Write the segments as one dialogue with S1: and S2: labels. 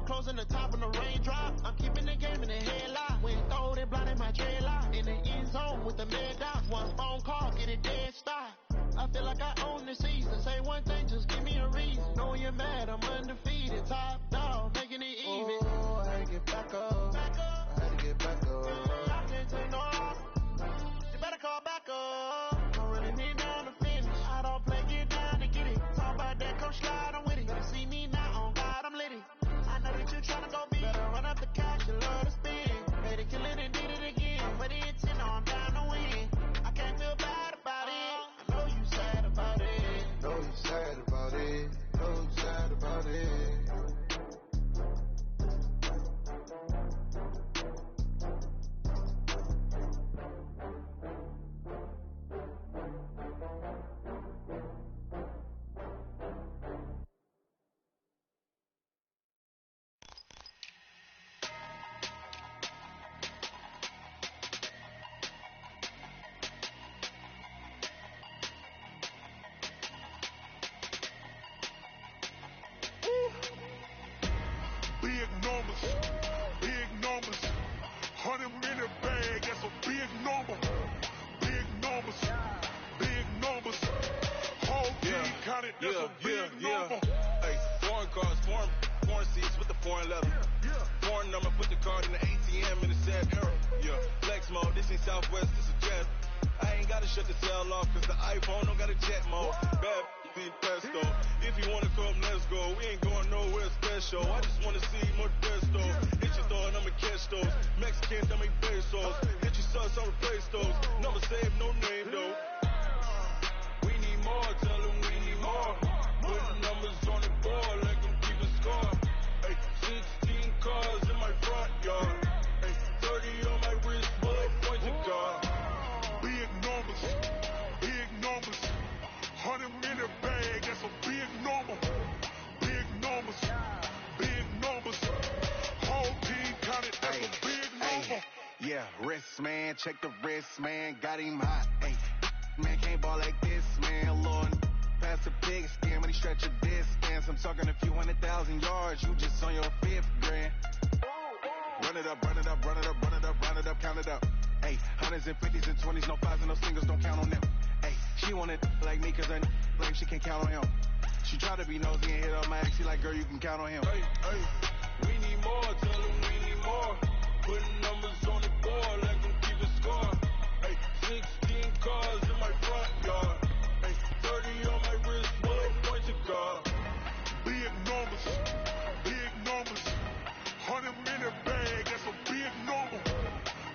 S1: closing the top on the raindrop. I'm keeping the game in the headlock. When throw it blind in my dreadlock. In the end zone with the mad dot. One phone call, get it dead stop. I feel like I own the season. Say one thing, just give me a reason. Know you're mad, I'm undefeated. Top dog, making it even.
S2: Oh, I had to get back up. I had to get back up.
S1: I can't take no off. You better call back up. Don't really need down to finish. I don't play, get down to get it. Talk about that, come slide, I'm with it. Better see me now, on God, I'm litty. I know that you're trying to go big. Better run up the cash, you love to spin. Made it, kill it, and did it again. But it's in, I'm down to win. I can't feel bad about it. I know you sad about it.
S2: Know you sad about it. Know you sad about it.
S3: Big numbers, big numbers. 100-minute bag, that's a big number. Big numbers, big numbers. Whole team counted, that's a big number.
S4: Hey, foreign cars, foreign seats with the foreign leather. Foreign number, put the card in the ATM in the sad era. Yeah, flex mode, this ain't Southwest, this is jet. I ain't gotta shut the cell off, cause the iPhone don't got a jet mode. Bad be pesto. If you wanna come, let's go. We ain't going nowhere special. I just wanna see more desto. Hit your thought, I'ma catch those. Mexican, I make pesos. Hit your sus, I'll replace those. Number save, no name though. We need more, tell them we need more. Put the numbers on the board, let them keep a score. Hey, 16 cars in my front yard. Hey, 30 on my wrist, bullet point to God.
S3: Big numbers, big numbers. 100-minute bag, that's a big number. Big numbers, big numbers. Whole team counted, that's a big number.
S4: Yeah, wrist man, check the wrist man, got him hot. Hey, man can't ball like this, man. Lord, pass the pig skin when he stretch a distance. I'm talking a few 100,000 yards, you just on your 5th grand. Run it up, run it up, run it up, run it up, run it up, count it up. Hey, 100s and 50s and 20s, no 5s and no singles, don't count on them. Hey, she wanted like me cause her blame she can't count on him. She tried to be nosy and hit up my ex, she like, girl, you can count on him.
S3: Hey, hey,
S4: we need more, tell them we need more. Putting numbers on the board, let them keep a score. Hey, 16 cars in my front yard. Hey, 30 on my wrist, bullet point to God.
S3: big numbers, big numbers. 100-minute bag, that's a big number.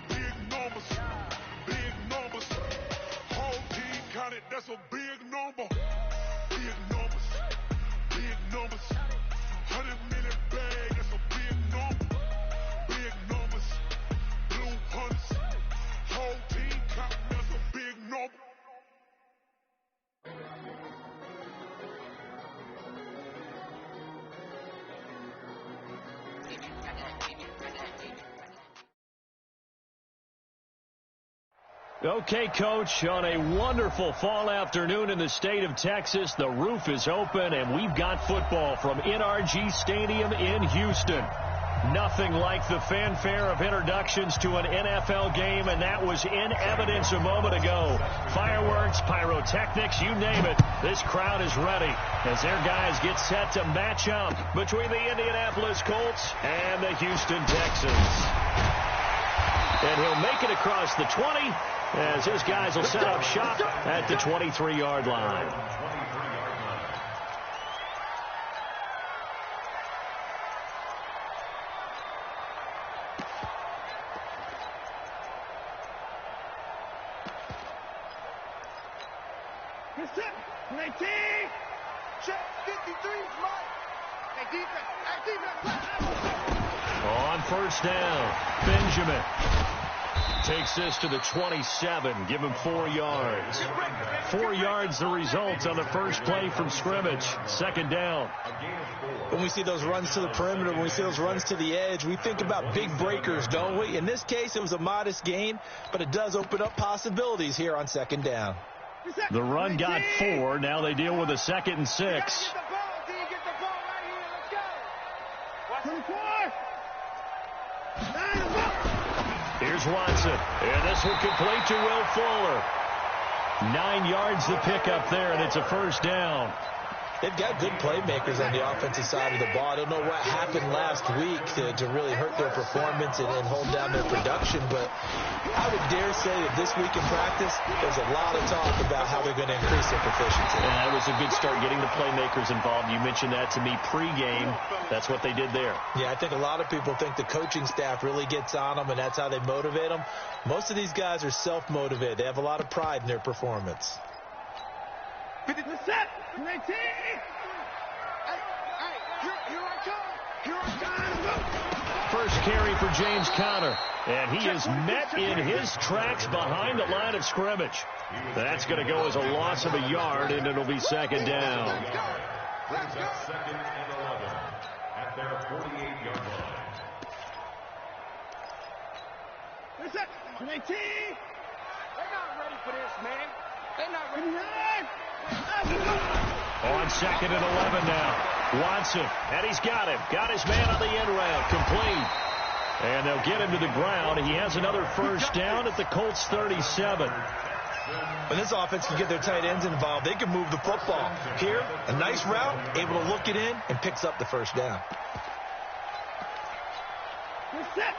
S3: Big numbers, big numbers. Whole team counted, that's a big number. Big numbers, big numbers. 100-minute bag, that's a big number. Big numbers, blue hunts. Whole team counting, that's a big number.
S5: Okay, Coach, on a wonderful fall afternoon in the state of Texas, the roof is open, and we've got football from NRG Stadium in Houston. Nothing like the fanfare of introductions to an NFL game, and that was in evidence a moment ago. Fireworks, pyrotechnics, you name it. This crowd is ready as their guys get set to match up between the Indianapolis Colts and the Houston Texans. And he'll make it across the 20 as his guys will set up shop at the 23-yard line.
S1: Get set. 19. Check. 53. Right. Hey, defense.
S5: On first down, Benjamin takes this to the 27, give him 4 yards. 4 yards the result on the first play from scrimmage. Second down.
S6: When we see those runs to the perimeter, when we see those runs to the edge, we think about big breakers, don't we? In this case, it was a modest gain, but it does open up possibilities here on second down.
S5: The run got 4. Now they deal with a 2nd and 6. Here's Watson, and this will complete to Will Fuller. 9 yards the pickup there, and it's a first down.
S6: They've got good playmakers on the offensive side of the ball. I don't know what happened last week to really hurt their performance and hold down their production, but I would dare say that this week in practice, there's a lot of talk about how they're going to increase their proficiency.
S5: And that was a good start, getting the playmakers involved. You mentioned that to me pregame. That's what they did there.
S6: Yeah, I think a lot of people think the coaching staff really gets on them, and that's how they motivate them. Most of these guys are self-motivated. They have a lot of pride in their performance.
S1: 50%. 19. Hey, here I come. Here I come.
S5: First carry for James Conner, and he is met in his tracks behind the line of scrimmage. That's going to go as a loss of a yard, and it'll be second down.
S7: Brings up 2nd and 11 at their 48-yard line.
S1: Listen, 19. They're not ready for this, man. They're not ready.
S5: On 2nd and 11 now. Watson, and he's got him. Got his man on the end route. Complete. And they'll get him to the ground. He has another first down at the Colts 37.
S6: When this offense can get their tight ends involved, they can move the football. Here, a nice route, able to look it in, and picks up the first down.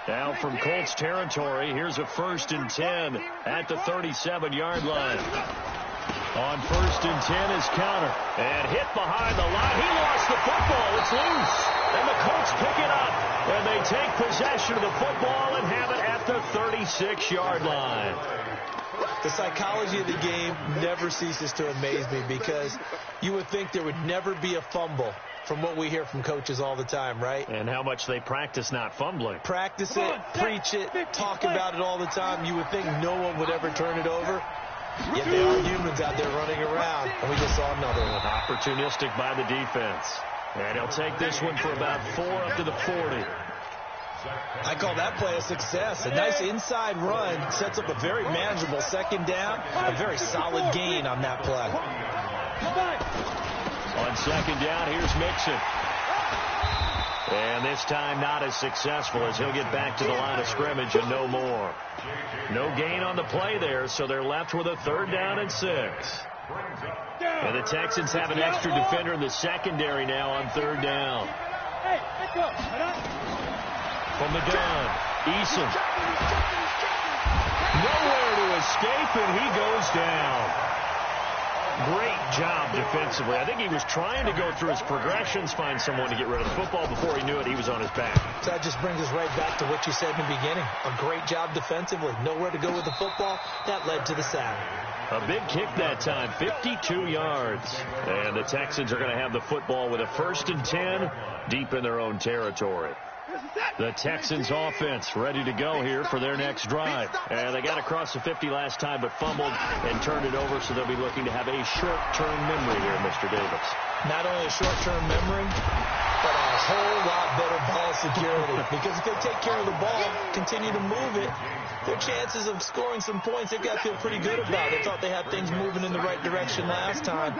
S5: Down from Colts territory, here's a 1st and 10 at the 37-yard line. On 1st and 10 is Conner. And hit behind the line. He lost the football. It's loose. And the Colts pick it up. And they take possession of the football and have it at the 36-yard line.
S6: The psychology of the game never ceases to amaze me, because you would think there would never be a fumble from what we hear from coaches all the time, right?
S5: And how much they practice not fumbling.
S6: Practice it, preach it, talk about it all the time. You would think no one would ever turn it over. Yet there are humans out there running around, and we just saw another one.
S5: Opportunistic by the defense. And he'll take this one for about 4 up to the 40.
S6: I call that play a success. A nice inside run sets up a very manageable second down. A very solid gain on that play.
S5: On second down, here's Mixon. And this time not as successful, as he'll get back to the line of scrimmage and no more. No gain on the play there, so they're left with a 3rd down and 6. And the Texans have an extra defender in the secondary now on 3rd down. From the gun, Eason. Nowhere to escape, and he goes down. Great job defensively. I think he was trying to go through his progressions, find someone to get rid of the football. Before he knew it, he was on his back.
S6: So that just brings us right back to what you said in the beginning. A great job defensively. Nowhere to go with the football. That led to the sack.
S5: A big kick that time, 52 yards. And the Texans are going to have the football with a 1st and 10 deep in their own territory. The Texans offense ready to go here for their next drive. And they got across the 50 last time, but fumbled and turned it over, so they'll be looking to have a short-term memory here, Mr. Davis.
S6: Not only a short-term memory, but a whole lot better ball security. Because if they take care of the ball, continue to move it, their chances of scoring some points, they've got to feel pretty good about. They thought they had things moving in the right direction last time.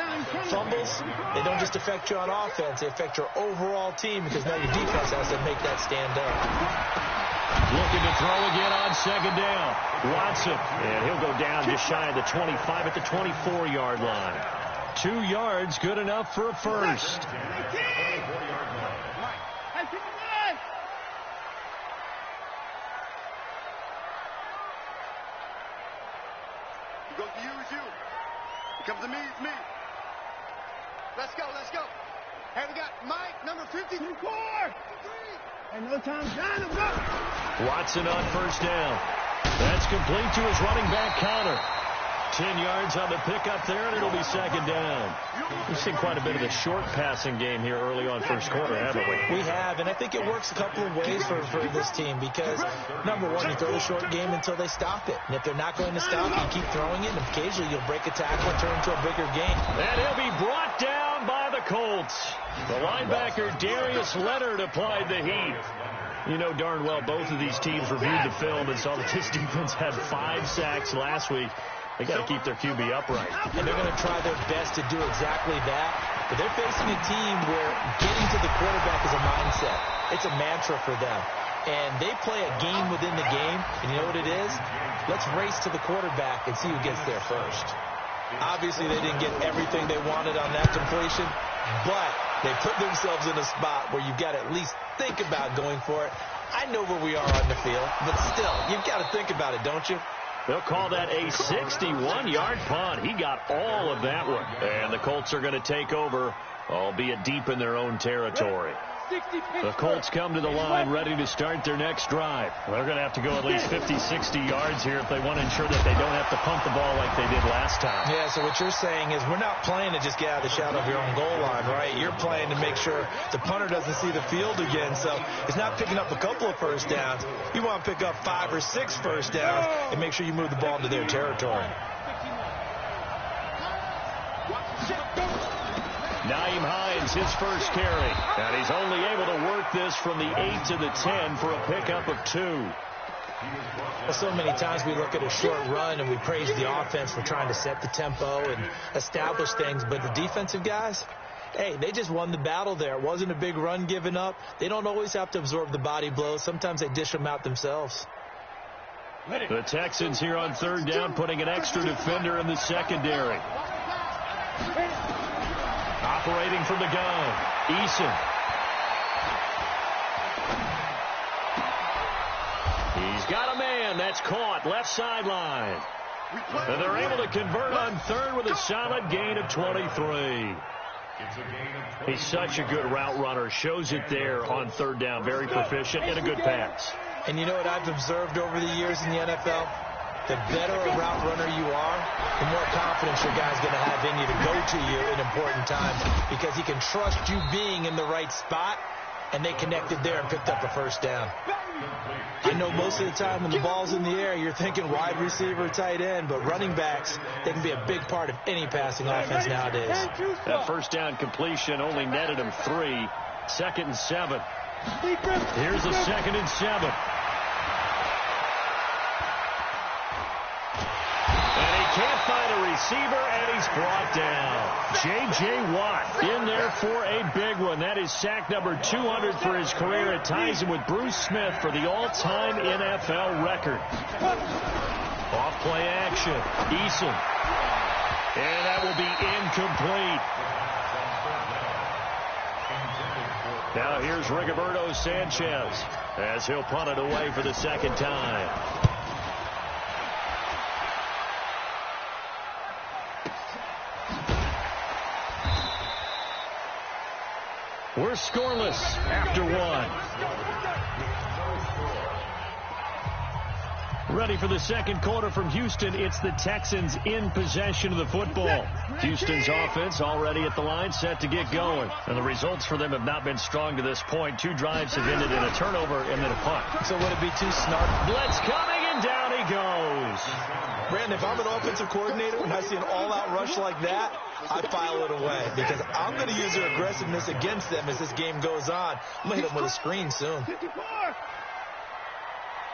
S6: Fumbles, they don't just affect you on offense, they affect your overall team, because now your defense has to make that stand up.
S5: Looking to throw again on second down. Watson, and he'll go down just shy of the 25 at the 24-yard line. 2 yards, good enough for a first.
S1: He goes to you, it's you. He comes to me, it's me. Let's go, let's go. Hey, we got Mike, number 54. And no time, down him, go.
S5: Watson on first down. That's complete to his running back, Conner. 10 yards on the pickup there, and it'll be second down. We've seen quite a bit of the short passing game here early on first quarter, haven't we?
S6: We have, and I think it works a couple of ways for this team, because, number one, you throw the short game until they stop it. And if they're not going to stop it, you keep throwing it, and occasionally you'll break a tackle and turn into a bigger game.
S5: And he'll be brought down by the Colts. The linebacker, Darius Leonard, applied the heat. You know darn well both of these teams reviewed the film and saw that this defense had 5 sacks last week. They got to keep their QB upright.
S6: And they're going to try their best to do exactly that. but they're facing a team where getting to the quarterback is a mindset. It's a mantra for them. And they play a game within the game, and you know what it is? Let's race to the quarterback and see who gets there first. Obviously, they didn't get everything they wanted on that completion, but they put themselves in a spot where you've got to at least think about going for it. I know where we are on the field, but still, you've got to think about it, don't you?
S5: They'll call that a 61-yard punt. He got all of that one. And the Colts are going to take over, albeit deep in their own territory. The Colts come to the line ready to start their next drive. They're going to have to go at least 50, 60 yards here if they want to ensure that they don't have to punt the ball like they did last time.
S6: Yeah, so what you're saying is we're not playing to just get out of the shadow of your own goal line, right? You're playing to make sure the punter doesn't see the field again. So it's not picking up a couple of first downs. You want to pick up 5 or 6 first downs and make sure you move the ball into their territory.
S5: Naeem Hines, his first carry. And he's only able to work this from the 8 to the 10 for a pickup of 2.
S6: Well, so many times we look at a short run and we praise the offense for trying to set the tempo and establish things. But the defensive guys, hey, they just won the battle there. It wasn't a big run given up. They don't always have to absorb the body blows. Sometimes they dish them out themselves.
S5: The Texans here on third down putting an extra defender in the secondary. Operating from the gun, Eason. He's got a man. That's caught. Left sideline. And they're able to convert on third with a solid gain of 23. He's such a good route runner. Shows it there on third down. Very proficient and a good pass.
S6: And you know what I've observed over the years in the NFL? The better a route runner you are, the more confidence your guy's going to have in you to go to you in important times because he can trust you being in the right spot, and they connected there and picked up a first down. I know most of the time when the ball's in the air, you're thinking wide receiver, tight end, but running backs, they can be a big part of any passing offense nowadays.
S5: That first down completion only netted him 3. 2nd and 7. Here's a 2nd and 7. Can't find a receiver, and he's brought down. J.J. Watt in there for a big one. That is sack number 200 for his career. It ties him with Bruce Smith for the all-time NFL record. Off-play action. Eason. And that will be incomplete. Now here's Rigoberto Sanchez as he'll punt it away for the second time. We're scoreless after 1. Ready for the second quarter from Houston. It's the Texans in possession of the football. Houston's offense already at the line, set to get going. And the results for them have not been strong to this point. 2 drives have ended in a turnover and then a punt.
S6: So would it be too snarky?
S5: Blitz coming, and down he goes.
S6: Brandon, if I'm an offensive coordinator and I see an all-out rush like that, I file it away because I'm going to use their aggressiveness against them as this game goes on. I'm going to hit them with a screen soon.
S1: 54.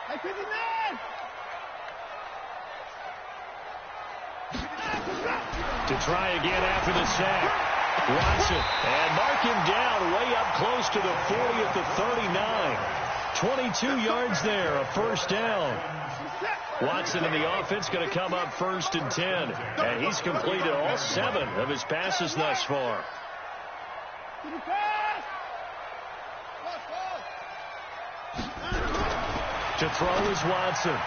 S1: Hey, 59.
S5: To try again after the sack. Watson, and mark him down way up close to the 40 at the 39. 22 yards there, a first down. Watson in the offense going to come up 1st and 10. And he's completed all 7 of his passes thus far. To throw is Watson.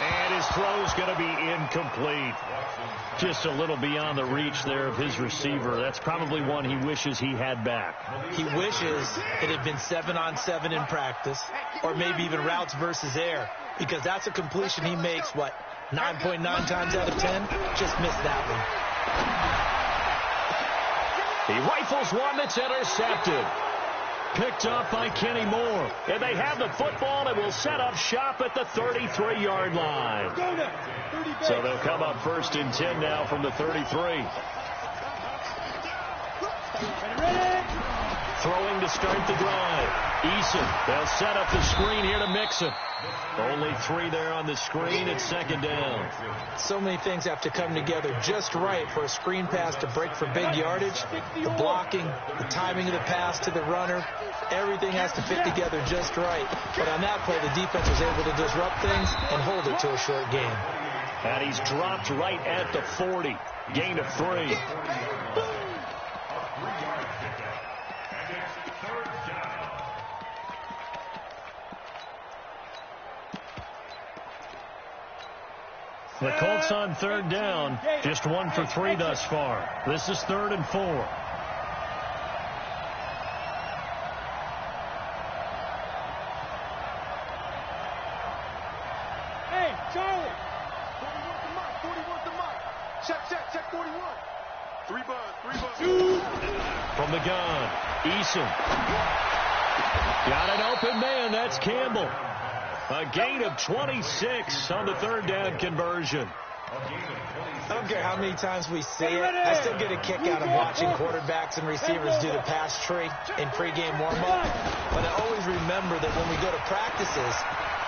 S5: And his throw's going to be incomplete. Just a little beyond the reach there of his receiver. That's probably one he wishes he had back.
S6: He wishes it had been 7-on-7 in practice, or maybe even routes versus air, because that's a completion he makes, 9.9 times out of 10? Just missed that
S5: one. He rifles one that's intercepted. Picked off by Kenny Moore. And they have the football and will set up shop at the 33-yard line. So they'll come up 1st and 10 now from the 33. throwing to start the drive. Eason, they'll set up the screen here to Mixon. Only 3 there on the screen at second down.
S6: So many things have to come together just right for a screen pass to break for big yardage. The blocking, the timing of the pass to the runner, everything has to fit together just right. But on that play, the defense was able to disrupt things and hold it to a short game.
S5: And he's dropped right at the 40. Gain of 3. The Colts on third down, just 1 for 3 thus far. This is 3rd and 4.
S8: Hey, Charlie! 41 to Mike. Check 41. 3 buds.
S5: From the gun, Eason. Got an open man, that's Campbell. A gain of 26 on the 3rd down conversion.
S6: I don't care how many times we see it. I still get a kick out of watching quarterbacks and receivers do the pass tree in pregame warm-up. But I always remember that when we go to practices,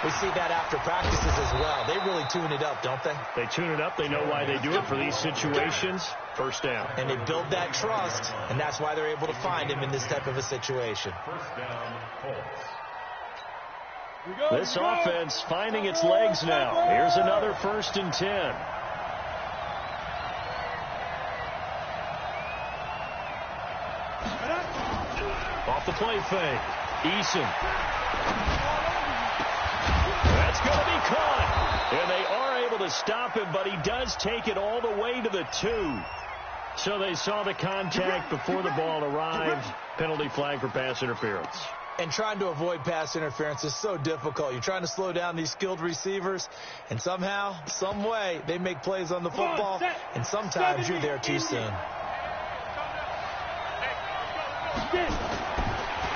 S6: we see that after practices as well. They really tune it up, don't they?
S5: They tune it up. They know why they do it for these situations. First down.
S6: And they build that trust, and that's why they're able to find him in this type of a situation.
S7: First down, Colts.
S5: This offense finding its legs now. Here's another 1st and 10. Off the play fake. Eason. That's going to be caught. And they are able to stop him, but he does take it all the way to the 2. So they saw the contact before the ball arrived. Penalty flag for pass interference.
S6: And trying to avoid pass interference is so difficult. You're trying to slow down these skilled receivers, and somehow, some way, they make plays on the football, and sometimes you're there too soon.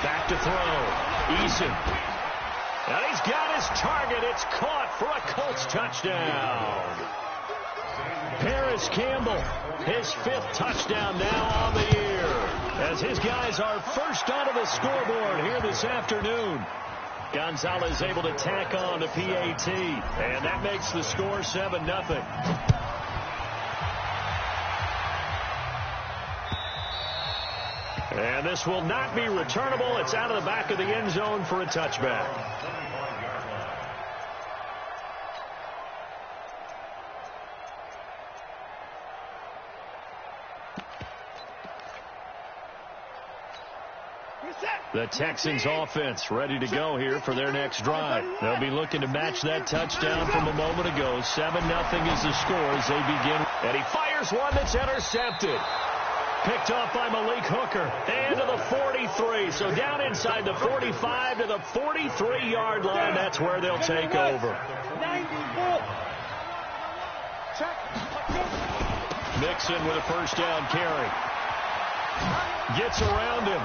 S5: Back to throw. Eason. And he's got his target. It's caught for a Colts touchdown. Paris Campbell, his 5th touchdown now on the year, as his guys are first onto the scoreboard here this afternoon. Gonzalez able to tack on to PAT, and that makes the score 7-0. And this will not be returnable. It's out of the back of the end zone for a touchback. The Texans offense ready to go here for their next drive. They'll be looking to match that touchdown from a moment ago. 7-0 is the score as they begin. And he fires one that's intercepted. Picked off by Malik Hooker. And to the 43. So down inside the 45 to the 43-yard line. That's where they'll take over. Mixon with a first down carry. Gets around him.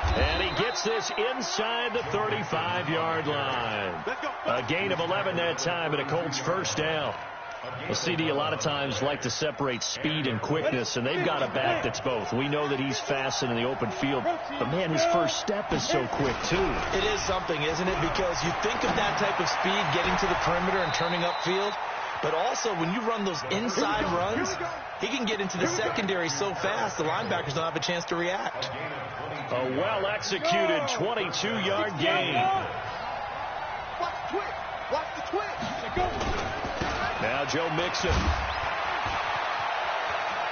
S5: And he gets this inside the 35-yard line. A gain of 11 that time, and a Colts first down. Well, CD a lot of times like to separate speed and quickness, and they've got a back that's both. We know that he's fast in the open field, but, man, his first step is so quick, too.
S6: It is something, isn't it? Because you think of that type of speed getting to the perimeter and turning upfield, but also when you run those inside runs, he can get into the secondary so fast the linebackers don't have a chance to react.
S5: A well-executed 22-yard gain.
S8: Watch the twitch.
S5: Now Joe Mixon.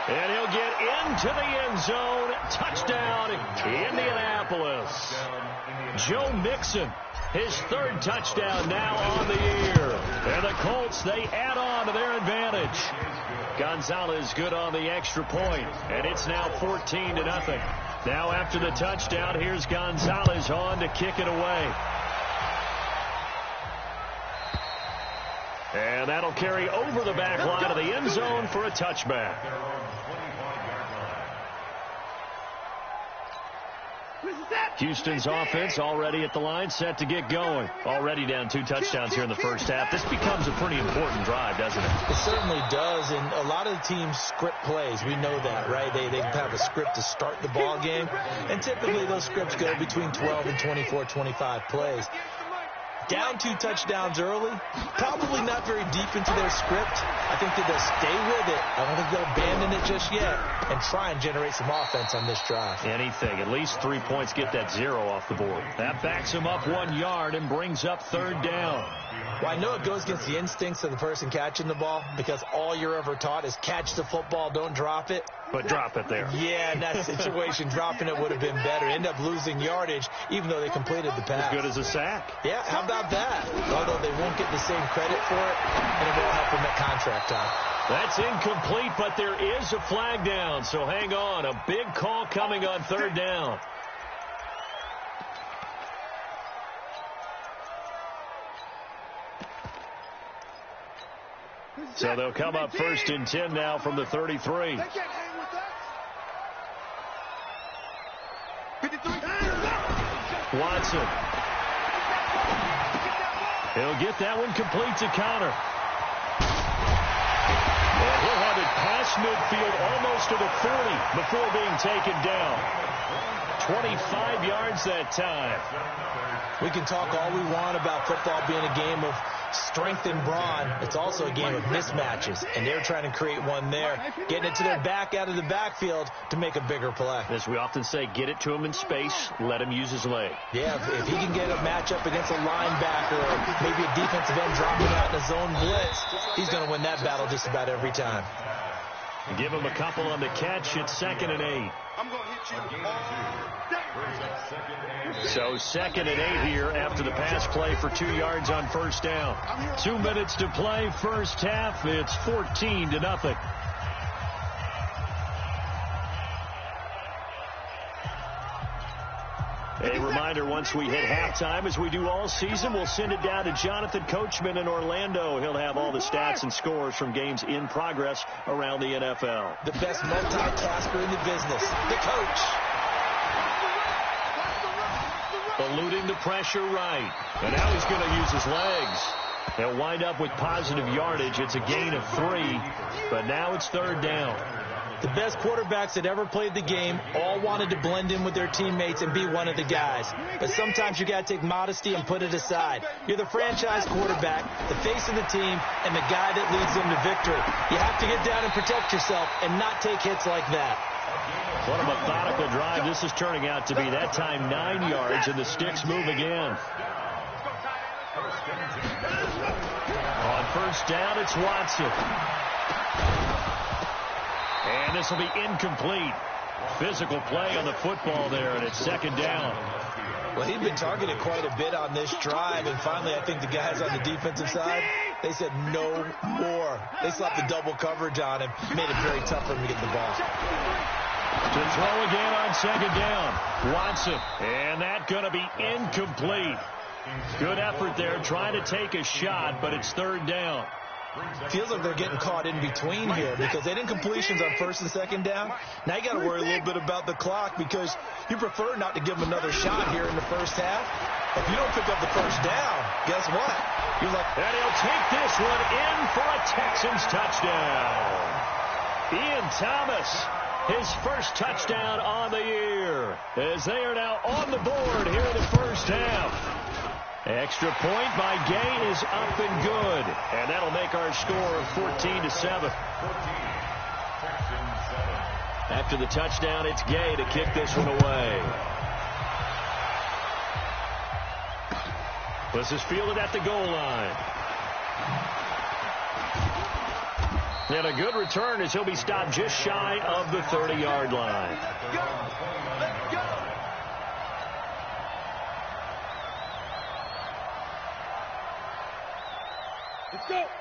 S5: And he'll get into the end zone. Touchdown, Indianapolis. Joe Mixon, his 3rd touchdown now on the year. And the Colts, they add on to their advantage. Gonzalez good on the extra point, and it's now 14-0. Now after the touchdown, here's Gonzalez on to kick it away. And that'll carry over the back line of the end zone for a touchback. Houston's offense already at the line, set to get going. Already down 2 touchdowns here in the first half. This becomes a pretty important drive, doesn't it?
S6: It certainly does, and a lot of the teams script plays. We know that, right? They have a script to start the ball game, and typically those scripts go between 12 and 24, 25 plays. Down 2 touchdowns early, probably not very deep into their script. I think that they'll stay with it. I don't think they'll abandon it just yet and try and generate some offense on this drive.
S5: Anything. At least 3 points, get that 0 off the board. That backs him up 1 yard and brings up 3rd down.
S6: Well, I know it goes against the instincts of the person catching the ball because all you're ever taught is catch the football, don't drop it.
S5: But drop it there.
S6: Yeah, in that situation, dropping it would have been better. End up losing yardage, even though they completed the pass.
S5: As good as a sack.
S6: Yeah, how about that? Although they won't get the same credit for it, and it won't help them at contract time.
S5: That's incomplete, but there is a flag down, so hang on. A big call coming on 3rd down. So they'll come up 1st and 10 now from the 33. Watson. He'll get that one complete to Connor. And he'll have it past midfield almost to the 40 before being taken down. 25 yards that time.
S6: We can talk all we want about football being a game of strength and brawn. It's also a game of mismatches, and they're trying to create one there, getting it to their back out of the backfield to make a bigger play.
S5: As we often say, get it to him in space, let him use his leg.
S6: Yeah, if he can get a matchup against a linebacker or maybe a defensive end dropping out in a zone blitz, he's going to win that battle just about every time.
S5: Give him a couple on the catch. It's 2nd and 8.
S8: I'm going to hit you all.
S5: So 2nd and 8 here after the pass play for 2 yards on 1st down. 2 minutes to play, first half. It's 14-0. A reminder, once we hit halftime, as we do all season, we'll send it down to Jonathan Coachman in Orlando. He'll have all the stats and scores from games in progress around the NFL.
S6: The best multitasker in the business, the coach.
S5: Eluding the pressure right. And now he's going to use his legs. They'll wind up with positive yardage. It's a gain of 3, but now it's 3rd down.
S6: The best quarterbacks that ever played the game all wanted to blend in with their teammates and be one of the guys. But sometimes you got to take modesty and put it aside. You're the franchise quarterback, the face of the team, and the guy that leads them to victory. You have to get down and protect yourself and not take hits like that.
S5: What a methodical drive this is turning out to be. That time 9 yards, and the sticks move again. On 1st down, it's Watson. And this will be incomplete. Physical play on the football there, and it's 2nd down.
S6: Well, he'd been targeted quite a bit on this drive, and finally I think the guys on the defensive side, they said no more. They slapped the double coverage on him, made it very tough for him to get the ball.
S5: To throw again on 2nd down. Watson, and that's going to be incomplete. Good effort there, trying to take a shot, but it's 3rd down.
S6: Feels like they're getting caught in between here because they didn't completions on 1st and 2nd down. Now you got to worry a little bit about the clock because you prefer not to give them another shot here in the first half. If you don't pick up the 1st down, guess what? You're like,
S5: and he'll take this one in for a Texans touchdown. Ian Thomas, his first touchdown on the year, as they are now on the board here in the first half. Extra point by Gay is up and good. And that'll make our score 14-7. After the touchdown, it's Gay to kick this one away. This is fielded at the goal line. And a good return as he'll be stopped just shy of the 30-yard line.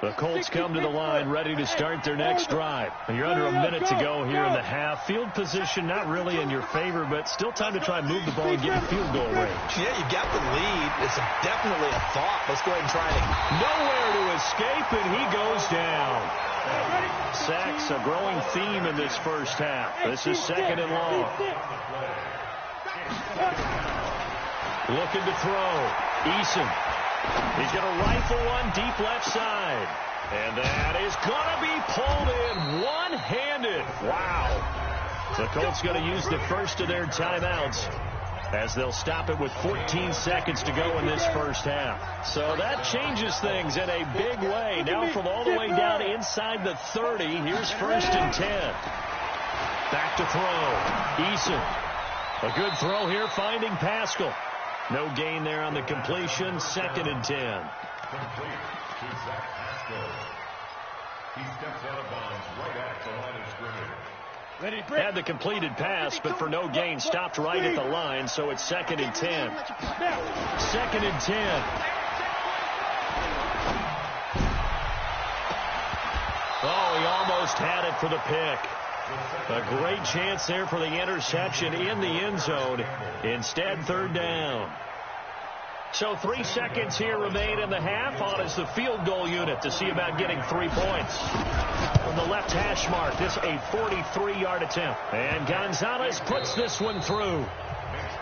S5: The Colts come to the line ready to start their next drive. You're under a minute to go here in the half. Field position not really in your favor, but still time to try and move the ball and get in field goal range.
S6: Yeah, you got the lead. It's definitely a thought. Let's go ahead and try it.
S5: Nowhere to escape, and he goes down. Sacks, a growing theme in this first half. This is 2nd and long. Looking to throw. Eason. He's going to rifle one deep left side. And that is going to be pulled in one-handed. Wow. The Colts going to use the first of their timeouts as they'll stop it with 14 seconds to go in this first half. So that changes things in a big way. Now from all the way down inside the 30, here's 1st and 10. Back to throw. Eason. A good throw here, finding Pascal. No gain there on the completion. 2nd and 10.
S7: Complete to Zach Pascal. He steps out of bounds right at the line of scrimmage.
S5: Had the completed pass, but for no gain, stopped right at the line, so it's 2nd and 10. 2nd and 10. Oh, he almost had it for the pick. A great chance there for the interception in the end zone. Instead, 3rd down. So 3 seconds here remain in the half on as the field goal unit to see about getting 3 points. From the left hash mark, this a 43-yard attempt. And Gonzalez puts this one through.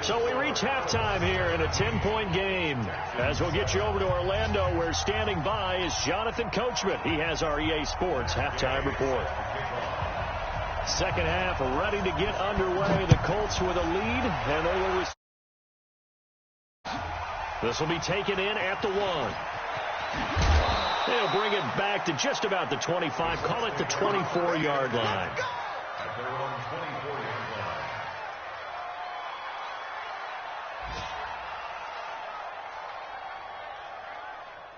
S5: So we reach halftime here in a 10-point game. As we'll get you over to Orlando, where standing by is Jonathan Coachman. He has our EA Sports halftime report. Second half ready to get underway. The Colts with a lead, and they will receive. This will be taken in at the 1. They'll bring it back to just about the 25. Call it the 24-yard line.
S7: At their own 24-yard line.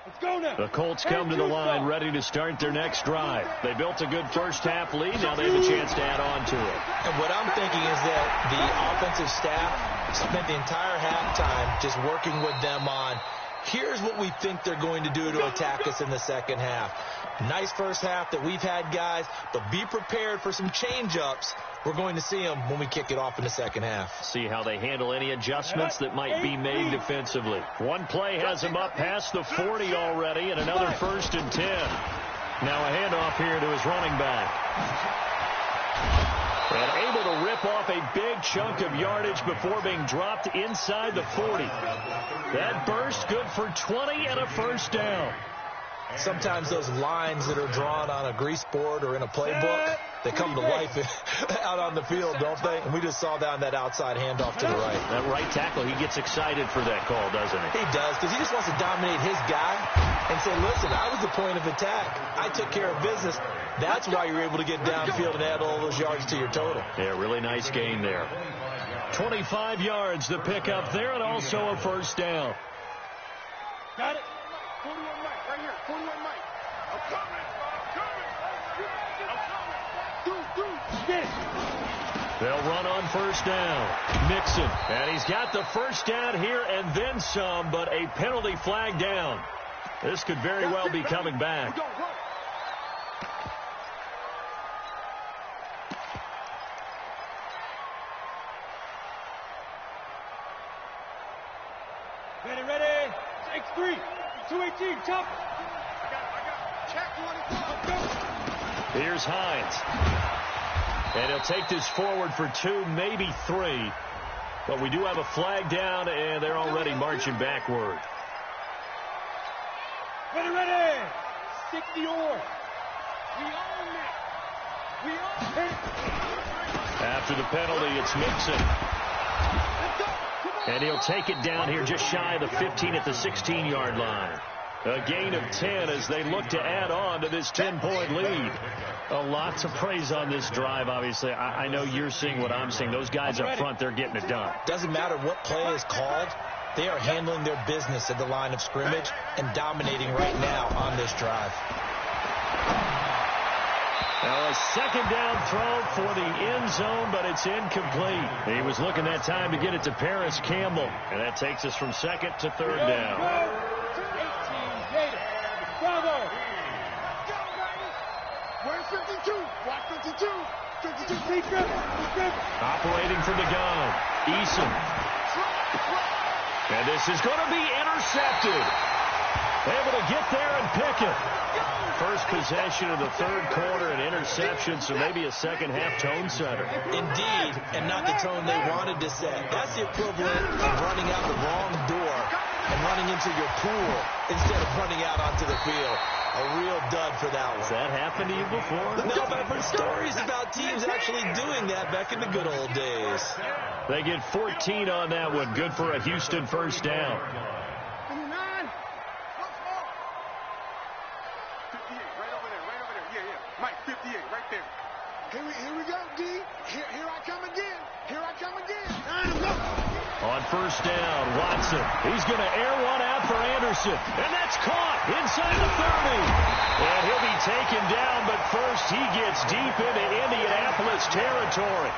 S8: Let's go now.
S5: The Colts come to the line ready to start their next drive. They built a good first half lead. Now they have a chance to add on to it.
S6: And what I'm thinking is that the offensive staff spent the entire halftime just working with them on, here's what we think they're going to do to attack us in the second half. Nice first half that we've had, guys, but be prepared for some change-ups. We're going to see them when we kick it off in the second half.
S5: See how they handle any adjustments that might be made defensively. One play has them up past the 40 already, and another 1st and 10. Now a handoff here to his running back. And able to rip off a big chunk of yardage before being dropped inside the 40. That burst good for 20 and a 1st down.
S6: Sometimes those lines that are drawn on a grease board or in a playbook, they come to life out on the field, don't they? And we just saw down that outside handoff to the right.
S5: That right tackle, he gets excited for that call, doesn't he?
S6: He does, because he just wants to dominate his guy and say, listen, I was the point of attack. I took care of business. That's why you're able to get downfield and add all those yards to your total.
S5: Yeah, really nice gain there. 25 yards, the pickup there, and also a 1st down.
S8: Got it. 41 Mike, right here. 41 Mike. I'm coming. Get it.
S5: They'll run on 1st down. Mixon. And he's got the 1st down here and then some, but a penalty flag down. This could very well be coming back.
S8: Ready. Take 3. 218. Chop. I got it. Check 1.
S5: Here's Hines. And he'll take this forward for 2, maybe 3. But we do have a flag down, and they're already marching backward.
S8: Ready. 60 or. We own it. We own it.
S5: After the penalty, it's Mixon. And he'll take it down here just shy of the 15 at the 16-yard line. A gain of 10 as they look to add on to this 10-point lead. A lot to praise on this drive, obviously. I know you're seeing what I'm seeing. Those guys up front, they're getting it done.
S6: Doesn't matter what play is called. They are handling their business at the line of scrimmage and dominating right now on this drive.
S5: Now a 2nd down throw for the end zone, but it's incomplete. He was looking that time to get it to Paris Campbell. And that takes us from 2nd to 3rd down.
S8: Bravo. Where's 52? Watch 52. 52.
S5: Operating from the gun. Eason. And this is going to be intercepted. Able to get there and pick it. First possession of the third quarter, an interception, so maybe a second-half tone setter.
S6: Indeed, and not the tone they wanted to set. That's the equivalent of running out the wrong door and running into your pool instead of running out onto the field. A real dud for that one.
S5: Has that happened to you before?
S6: No, but I've heard stories about teams actually doing that back in the good old days.
S5: They get 14 on that one. Good for a Houston first down.
S8: 58, right there. Here we go, D. Here I come again. Here I come again.
S5: On first down, Watson. He's going to air one out for Anderson. And that's caught inside the 30. And he'll be taken down, but first he gets deep into Indianapolis territory.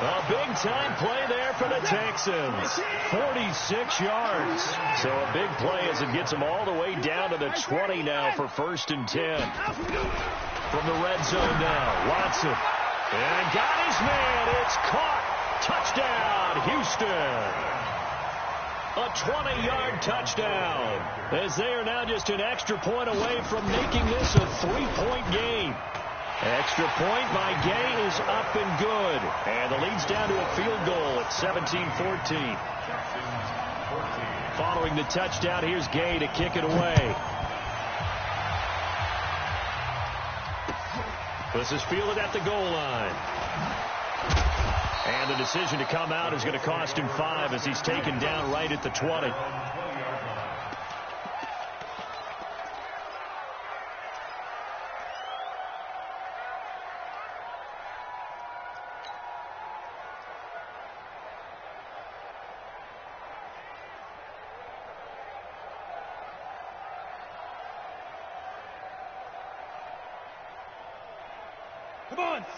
S5: A big-time play there for the Texans. 46 yards. So a big play as it gets them all the way down to the 20 now for 1st and 10. From the red zone now, Watson. And got his man. It's caught. Touchdown, Houston. A 20-yard touchdown. As they are now just an extra point away from making this a 3-point game. Extra point by Gay is up and good. And the lead's down to a field goal at 17-14. Following the touchdown, here's Gay to kick it away. This is fielded at the goal line. And the decision to come out is going to cost him 5 as he's taken down right at the 20.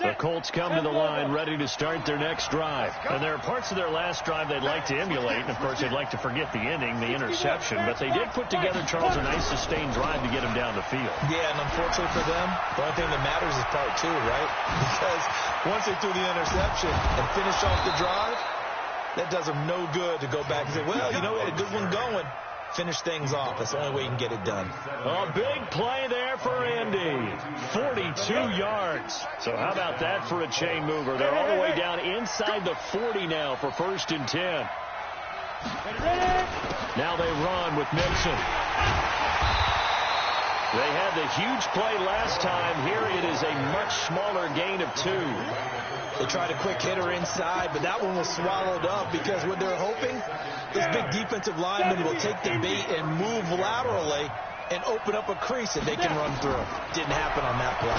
S5: The Colts come to the line ready to start their next drive. And there are parts of their last drive they'd like to emulate. And, of course, they'd like to forget the ending, the interception. But they did put together, Charles, a nice sustained drive to get him down the field.
S6: Yeah, and unfortunately for them, the only thing that matters is part 2, right? Because once they threw the interception and finished off the drive, that does them no good to go back and say, well, you know, we had a good one going. Finish things off. That's the only way you can get it done.
S5: A big play there for Indy. 42 yards. So how about that for a chain mover? They're all the way down inside the 40 now for 1st and 10. Now they run with Mixon. They had the huge play last time. Here it is a much smaller gain of 2.
S6: They tried a quick hitter inside, but that one was swallowed up because what they're hoping, this big defensive lineman will take the bait and move laterally and open up a crease that they can run through. Didn't happen on that play.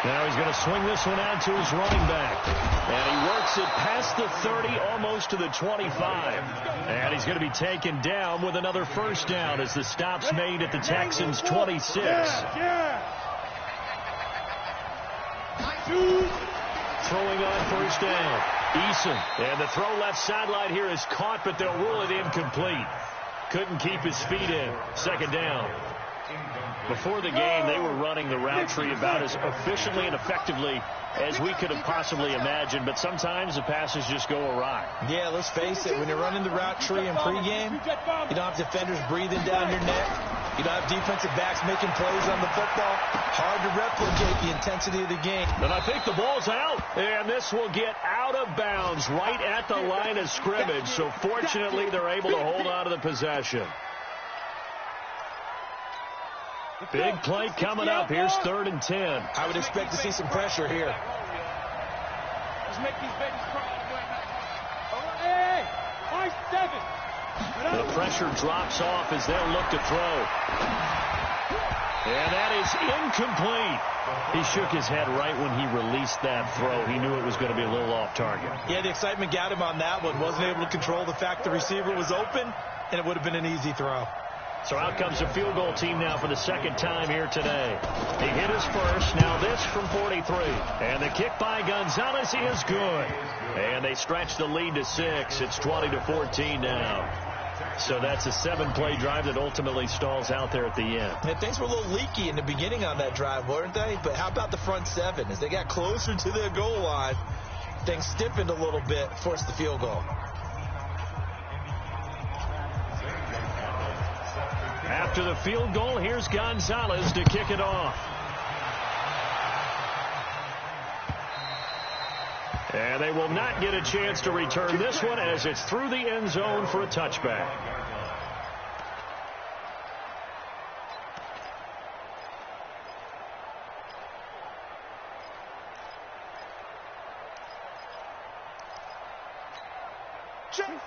S5: Now he's going to swing this one out to his running back. And he works it past the 30, almost to the 25. And he's going to be taken down with another first down as the stop's made at the Texans' 26. Throwing on first down. Eason. And the throw left sideline here is caught, but they'll rule it incomplete. Couldn't keep his feet in. 2nd down. Before the game, they were running the route tree about as efficiently and effectively as we could have possibly imagined, but sometimes the passes just go awry.
S6: Yeah, let's face it, when you're running the route tree in pregame, you don't have defenders breathing down your neck. You don't have defensive backs making plays on the football. Hard to replicate the intensity of the game.
S5: And I think the ball's out, and this will get out of bounds right at the line of scrimmage, so fortunately they're able to hold on to the possession. Big play coming up. Here's 3rd and 10.
S6: I would expect to see some pressure here.
S8: Let's make these babies cry. Hey, 5-7.
S5: The pressure drops off as they'll look to throw. And that is incomplete. He shook his head right when he released that throw. He knew it was going to be a little off target.
S6: Yeah, the excitement got him on that one. Wasn't able to control the fact the receiver was open, and it would have been an easy throw.
S5: So out comes the field goal team now for the 2nd time here today. He hit his first. Now this from 43. And the kick by Gonzalez is good. And they stretch the lead to 6. It's 20-14 now. So that's a 7-play drive that ultimately stalls out there at the end.
S6: And things were a little leaky in the beginning on that drive, weren't they? But how about the front 7? As they got closer to their goal line, things stiffened a little bit, forced the field goal.
S5: after the field goal. Here's Gonzalez to kick it off. And they will not get a chance to return this one as it's through the end zone for a touchback.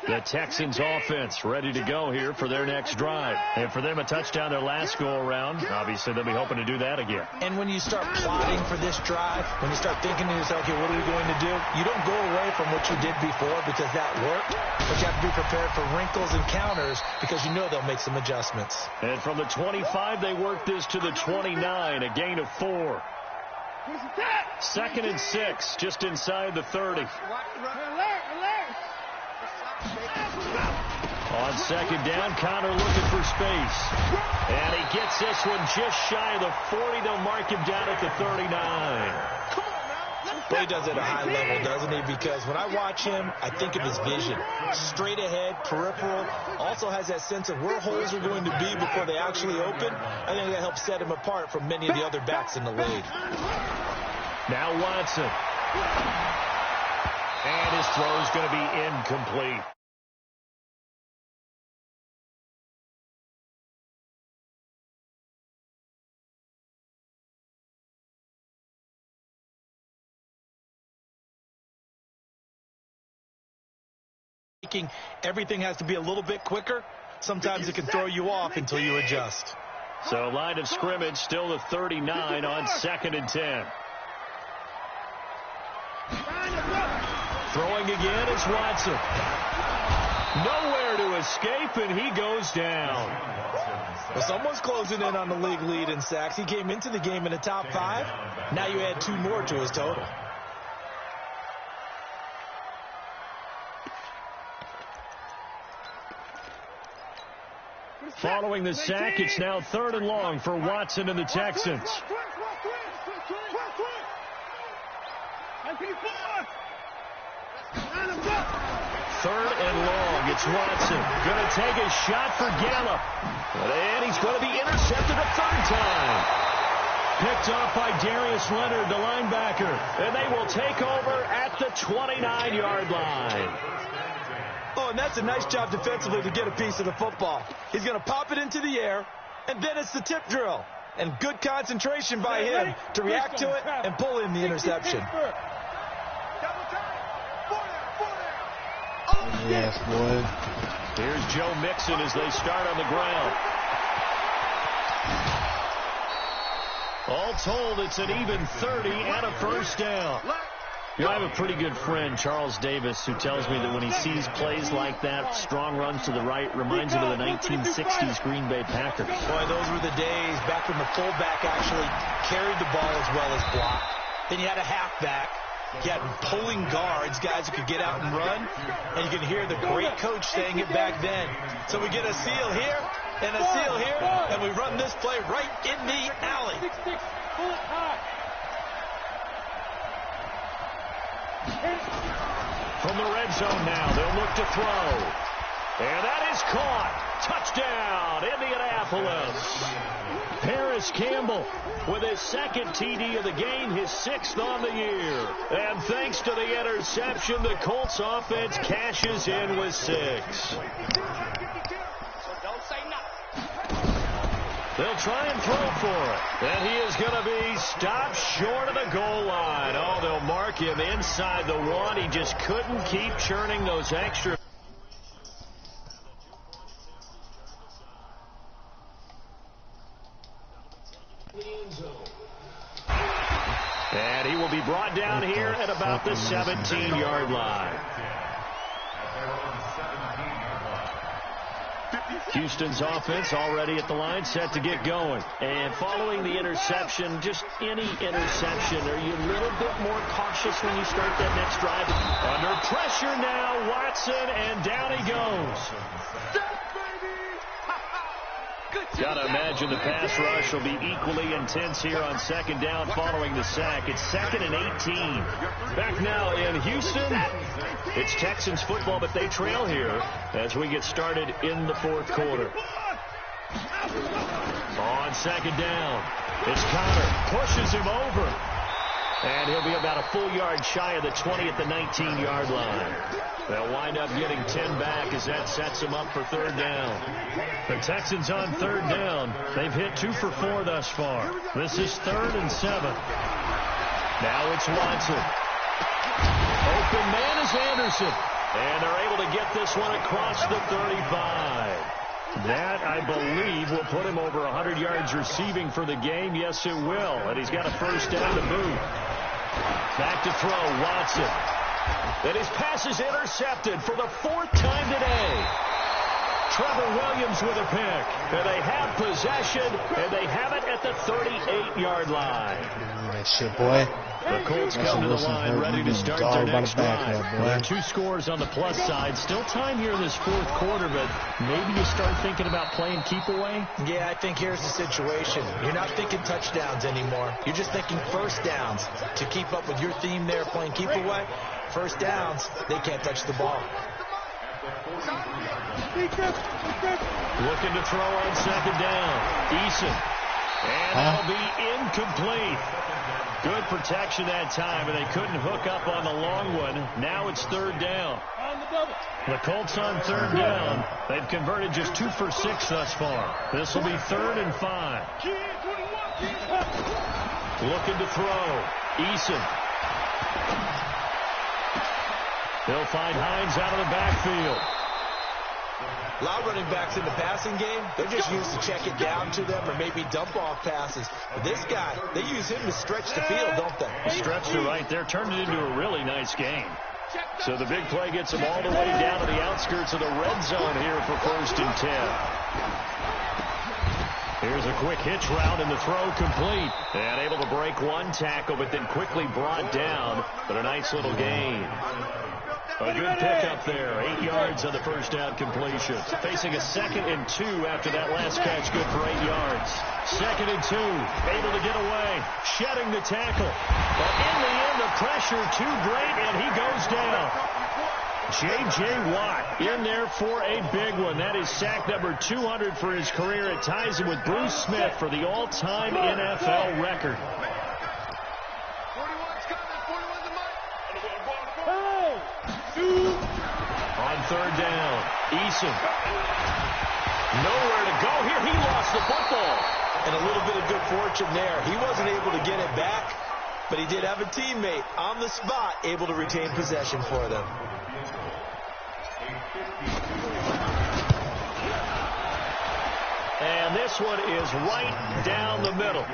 S5: The Texans offense ready to go here for their next drive. And for them, a touchdown their last go-around. Obviously, they'll be hoping to do that again.
S6: And when you start plotting for this drive, when you start thinking to yourself, okay, what are we going to do? You don't go away from what you did before because that worked. But you have to be prepared for wrinkles and counters because you know they'll make some adjustments.
S5: And from the 25, they work this to the 29, a gain of 4. 2nd and 6, just inside the 30. On 2nd down, Connor looking for space. And he gets this one just shy of the 40. They'll mark him down at the 39.
S6: Well, he does it at a high level, doesn't he? Because when I watch him, I think of his vision. Straight ahead, peripheral. Also has that sense of where holes are going to be before they actually open. I think that helps set him apart from many of the other backs in the league.
S5: Now Watson. And his throw is going to be incomplete.
S6: Everything has to be a little bit quicker. Sometimes it can throw you off until you adjust.
S5: So line of scrimmage still the 39 on 2nd and 10. Throwing again is Watson. Nowhere to escape, and he goes down.
S6: Well, someone's closing in on the league lead in sacks. He came into the game in the top 5. Now you add 2 more to his total.
S5: Following the sack, it's now 3rd and long for Watson and the Texans. 3rd and long. It's Watson. Going to take a shot for Gallup. And he's going to be intercepted a 3rd time. Picked off by Darius Leonard, the linebacker. And they will take over at the 29-yard line.
S6: Oh, and that's a nice job defensively to get a piece of the football. He's going to pop it into the air, and then it's the tip drill. And good concentration by him to react to it and pull in the interception.
S2: Yes, boy.
S5: Here's Joe Mixon as they start on the ground. All told, it's an even 30 and a 1st down. You know, I have a pretty good friend, Charles Davis, who tells me that when he sees plays like that, strong runs to the right, reminds him of the 1960s Green Bay Packers.
S6: Boy, those were the days back when the fullback actually carried the ball as well as blocked. Then you had a halfback. You had pulling guards, guys who could get out and run. And you can hear the great coach saying it back then. So we get a seal here and a seal here, and we run this play right in the alley.
S5: From the red zone now, they'll look to throw. And that is caught. Touchdown, Indianapolis. Paris Campbell with his 2nd TD of the game, his 6th on the year. And thanks to the interception, the Colts offense cashes in with 6. They'll try and throw for it. And he is going to be stopped short of the goal line. Oh, they'll mark him inside the 1. He just couldn't keep churning those extra. And he will be brought down here at about the 17-yard line. Houston's offense already at the line, set to get going. And following the interception, just any interception, are you a little bit more cautious when you start that next drive? Under pressure now, Watson, and down he goes. Gotta imagine the pass rush will be equally intense here on 2nd down following the sack. It's 2nd and 18. Back now in Houston. It's Texans football, but they trail here as we get started in the 4th quarter. On second down, it's Connor. Pushes him over. And he'll be about a full yard shy of the 20 at the 19-yard line. They'll wind up getting 10 back as that sets them up for third down. The Texans on third down. They've hit 2 for 4 thus far. This is 3rd and 7. Now it's Watson. Open man is Anderson. And they're able to get this one across the 35. That, I believe, will put him over 100 yards receiving for the game. Yes, it will. And he's got a first down to boot. Back to throw, Watson. And his pass is intercepted for the 4th time today. Trevor Williams with a pick. And they have possession, and they have it at the 38-yard line.
S9: That shit, boy.
S5: The Colts come to the line, ready to start their next drive. There are 2 scores on the plus side. Still time here in this 4th quarter, but maybe you start thinking about playing keep away?
S6: Yeah, I think here's the situation. You're not thinking touchdowns anymore. You're just thinking first downs. To keep up with your theme there, playing keep away, first downs, they can't touch the ball.
S5: Looking to throw on second down. Eason. And that'll be incomplete. Good protection that time, and they couldn't hook up on the long one. Now it's third down. The Colts on third down. They've converted just 2 for 6 thus far. This will be 3rd and 5. Looking to throw. Eason. They'll find Hines out of the backfield.
S6: A lot of running backs in the passing game, they're just used to check it down to them or maybe dump off passes. But this guy, they use him to stretch the field, don't they?
S5: Stretched it right there, turned it into a really nice game. So the big play gets them all the way down to the outskirts of the red zone here for 1st and 10. Here's a quick hitch route and the throw complete. And able to break one tackle, but then quickly brought down. But a nice little gain. A good pickup there. 8 yards on the first down completion. Facing a 2nd and 2 after that last catch. Good for 8 yards. 2nd and 2. Able to get away. Shedding the tackle. But in the end, the pressure too great, and he goes down. J.J. Watt in there for a big one. That is sack number 200 for his career. It ties him with Bruce Smith for the all-time NFL record. On third down, Eason. Nowhere to go here. He lost the football.
S6: And a little bit of good fortune there. He wasn't able to get it back, but he did have a teammate on the spot able to retain possession for them.
S5: And this one is right down the middle.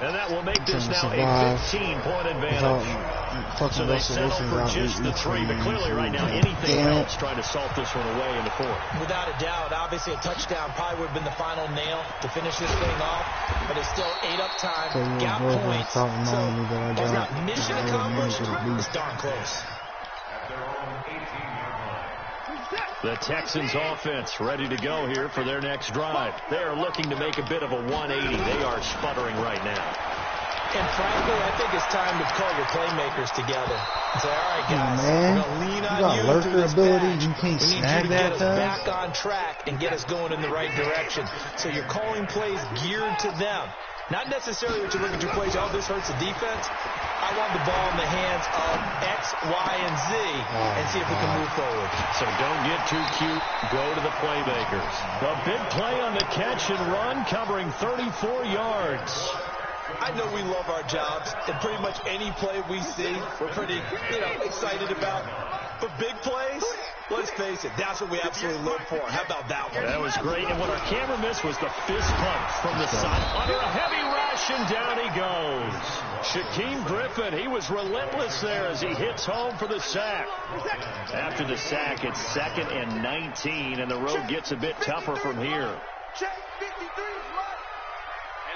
S5: And that will make this now a 15-point advantage. So they settle for just the 3, but clearly right now anything else trying to salt this one away in the 4th.
S6: Without a doubt, obviously a touchdown probably would have been the final nail to finish this thing off, but it's still 8 up time, got points, so it's not mission accomplished, it's darn close.
S5: The Texans offense ready to go here for their next drive. They are looking to make a bit of a 180. They are sputtering right now.
S6: And frankly, I think it's time to call your playmakers together and say, all right, guys, we're going to lean on you through this match.
S9: You can't
S6: we need you to get us back on track and get us going in the right direction. So you're calling plays geared to them. Not necessarily what you look at your plays, oh, this hurts the defense. I want the ball in the hands of X, Y, and Z and see if we can move forward.
S5: So don't get too cute. Go to the playmakers. A big play on the catch and run, covering 34 yards.
S6: I know we love our jobs, and pretty much any play we see, we're pretty, excited about. But big plays, let's face it, that's what we absolutely live for. How about that one?
S5: That was great, and what our camera missed was the fist pump from the side. Under a heavy rush, and down he goes. Shaquem Griffin, he was relentless there as he hits home for the sack. After the sack, it's 2nd and 19, and the road gets a bit tougher from here.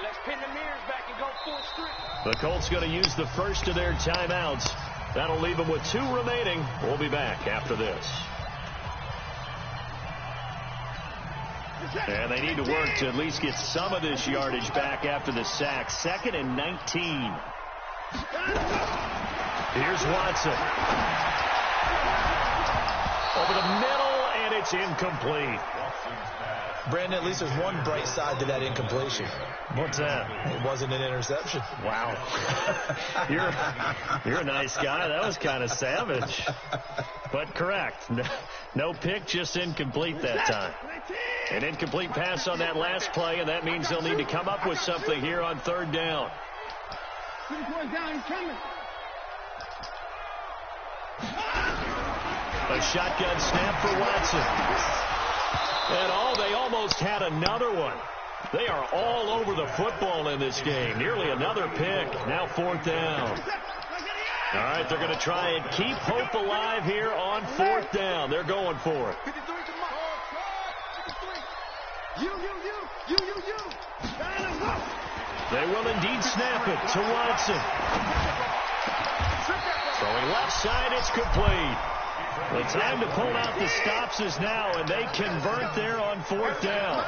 S8: Let's pin the mirrors back and go full strip.
S5: The Colts going to use the first of their timeouts. That'll leave them with 2 remaining. We'll be back after this. And they need to work to at least get some of this yardage back after the sack. 2nd and 19. Here's Watson. Over the middle, and it's incomplete.
S6: Brandon, at least there's one bright side to that incompletion.
S5: What's that?
S6: It wasn't an interception.
S5: Wow. You're a nice guy. That was kind of savage. But correct. No pick, just incomplete that time. An incomplete pass on that last play, and that means they'll need to come up with something here on third down. A shotgun snap for Watson. And they almost had another one. They are all over the football in this game. Nearly another pick. Now fourth down. All right, they're going to try and keep hope alive here on fourth down. They're going for it. They will indeed snap it to Watson. Throwing left side, it's complete. The time to pull out the stops is now, and they convert there on fourth down.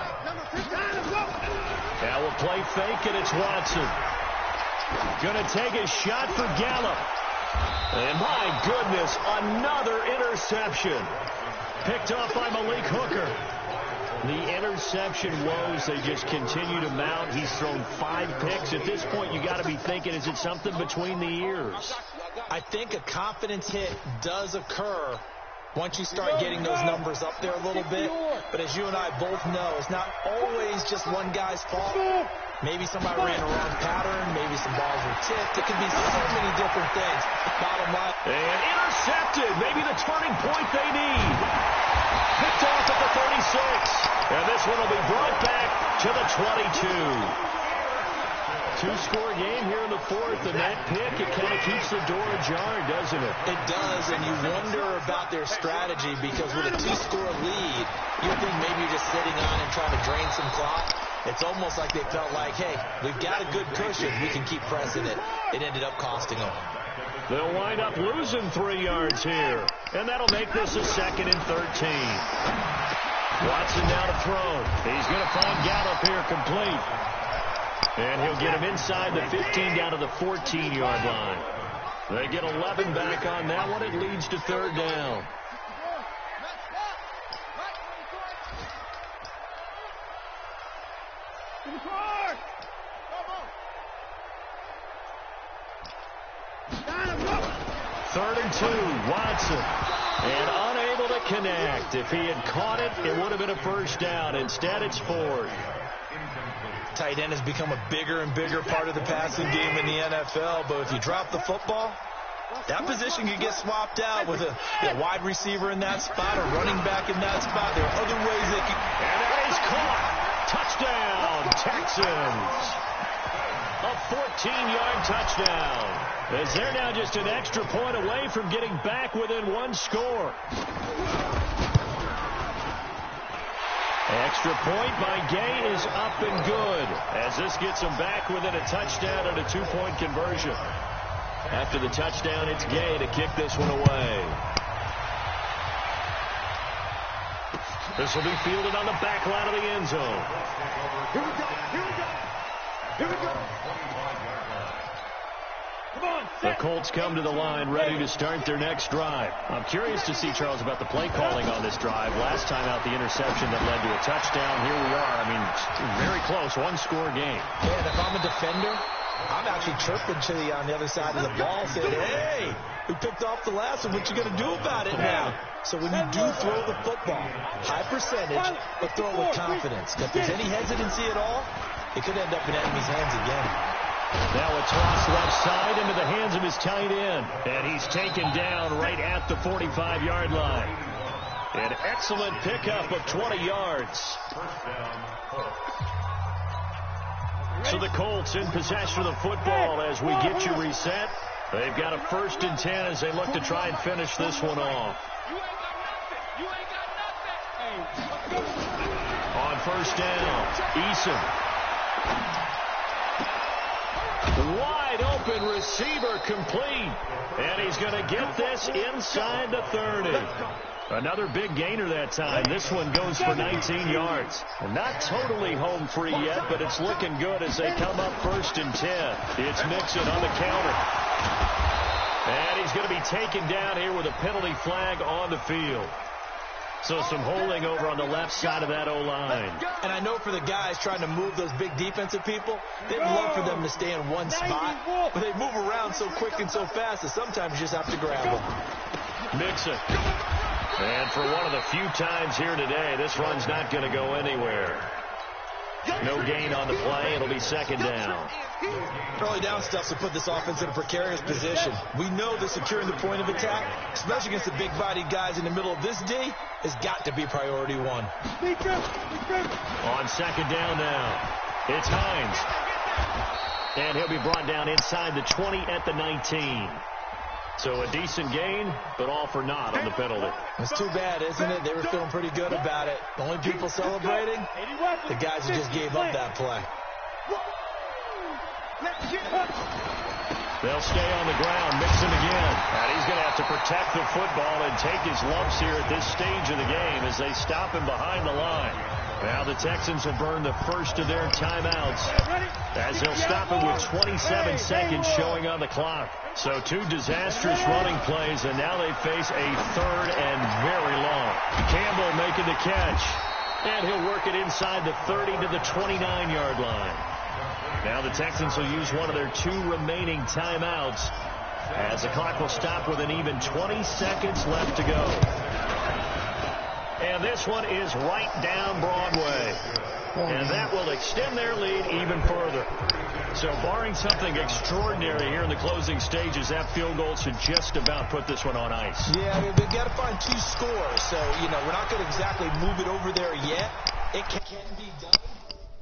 S5: Now we'll play fake, and it's Watson. Going to take a shot for Gallup. And my goodness, another interception. Picked off by Malik Hooker. The interception woes, they just continue to mount. He's thrown 5 picks. At this point, you got to be thinking, is it something between the ears?
S6: I think a confidence hit does occur once you start getting those numbers up there a little bit. But as you and I both know, it's not always just one guy's fault. Maybe somebody ran a wrong pattern. Maybe some balls were tipped. It could be so many different things. Bottom line.
S5: And intercepted. Maybe the turning point they need. Picked off at the 36. And this one will be brought back to the 22. Two-score game here in the fourth, and that pick, it kind of keeps the door ajar, doesn't it?
S6: It does, and you wonder about their strategy, because with a 2-score lead, you think maybe you're just sitting on and trying to drain some clock. It's almost like they felt like, hey, we've got a good cushion. We can keep pressing it. It ended up costing them.
S5: They'll wind up losing 3 yards here, and that'll make this a 2nd and 13. Watson now to throw. He's going to find Gallup here complete. And he'll get him inside the 15 down to the 14-yard line. They get 11 back on that one. It leads to third down. Third and 2, Watson. And unable to connect. If he had caught it, it would have been a first down. Instead, it's fourth.
S6: Tight end has become a bigger and bigger part of the passing game in the NFL, but if you drop the football, that position could get swapped out with a wide receiver in that spot, a running back in that spot. There are other ways they can...
S5: And that is caught. Touchdown, Texans. A 14-yard touchdown. As they're now just an extra point away from getting back within 1 score. Extra point by Gay is up and good, as this gets them back within a touchdown and a 2-point conversion. After the touchdown, it's Gay to kick this one away. This will be fielded on the back line of the end zone.
S8: Here we go. Here we go. Here we go.
S5: The Colts come to the line ready to start their next drive. I'm curious to see, Charles, about the play calling on this drive. Last time out, the interception that led to a touchdown. Here we are. I mean, very close, 1-score game.
S6: Yeah, and if I'm a defender, I'm actually chirping to you on the other side of the ball, saying, hey, we picked off the last one. What you going to do about it now? So when you do throw the football, high percentage, but throw it with confidence. If there's any hesitancy at all, it could end up in enemy's hands again.
S5: Now a toss left side into the hands of his tight end. And he's taken down right at the 45-yard line. An excellent pickup of 20 yards. So the Colts in possession of the football as we get you reset. They've got a 1st and 10 as they look to try and finish this one off. On 1st down, Eason. Wide open receiver complete. And he's going to get this inside the 30. Another big gainer that time. This one goes for 19 yards. Not totally home free yet, but it's looking good as they come up 1st and 10. It's Mixon on the counter. And he's going to be taken down here with a penalty flag on the field. So some holding over on the left side of that O-line.
S6: And I know for the guys trying to move those big defensive people, they'd love for them to stay in one spot, but they move around so quick and so fast that sometimes you just have to grab them.
S5: Mixon. And for one of the few times here today, this run's not going to go anywhere. No gain on the play. It'll be second down.
S6: Early down stuff to put this offense in a precarious position. We know that securing the point of attack, especially against the big-bodied guys in the middle of this D, has got to be priority one.
S5: On second down now, it's Hines. And he'll be brought down inside the 20 at the 19. So a decent gain, but all for naught on the penalty.
S6: It's too bad, isn't it? They were feeling pretty good about it. The only people celebrating, the guys who just gave up that play.
S5: They'll stay on the ground, Mixon again. And he's going to have to protect the football and take his lumps here at this stage of the game as they stop him behind the line. Now the Texans have burned the first of their timeouts as they'll stop it with 27 seconds showing on the clock. So two disastrous running plays, and now they face a third and very long. Campbell making the catch, and he'll work it inside the 30 to the 29-yard line. Now the Texans will use one of their two remaining timeouts as the clock will stop with an even 20 seconds left to go. And this one is right down Broadway. And that will extend their lead even further. So barring something extraordinary here in the closing stages, that field goal should just about put this one on ice.
S6: Yeah, I mean, they've got to find two scores. So, we're not going to exactly move it over there yet. It can be done.